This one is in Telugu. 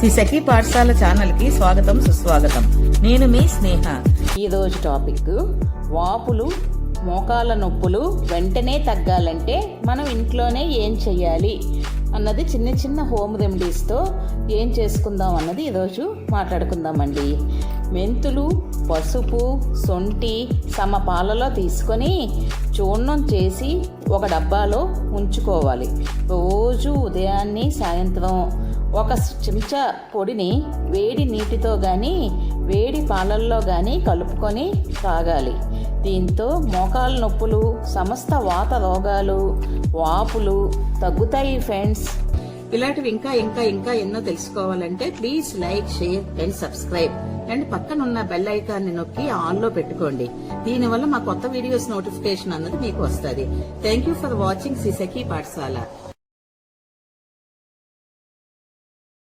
శ్రీ సఖీ పాఠశాల ఛానల్ కి స్వాగతం సుస్వాగతం. నేను మీ స్నేహ. ఈ రోజు టాపిక్ వాపులు మోకాళ్ళ నొప్పులు వెంటనే తగ్గాలంటే మనం ఇంట్లోనే ఏం చెయ్యాలి అన్నది చిన్న చిన్న హోమ్ రెమెడీస్తో ఏం చేసుకుందాం అన్నది ఈరోజు మాట్లాడుకుందామండి. మెంతులు, పసుపు, శొంఠి సమపాలలో తీసుకొని చూర్ణం చేసి ఒక డబ్బాలో ఉంచుకోవాలి. రోజు ఉదయాన్నే సాయంత్రం ఒక చెంచా పొడిని వేడి నీటితో కానీ వేడి పాలల్లో కానీ కలుపుకొని తాగాలి. దీంతో మోకాళ్ళ నొప్పులు, సమస్త వాత రోగాలు, వాపులు తగ్గుతాయి ఫ్రెండ్స్. ఇలాంటివి ఇంకా ఎన్నో తెలుసుకోవాలంటే please like, share and subscribe and పక్కనున్న బెల్ ఐకాన్ ని నొక్కి ఆన్ లో పెట్టుకోండి. దీనివల్ల మా కొత్త వీడియోస్ నోటిఫికేషన్ అన్నది మీకు వస్తుంది. Thank you for watching Sri Sakhi పాఠశాల.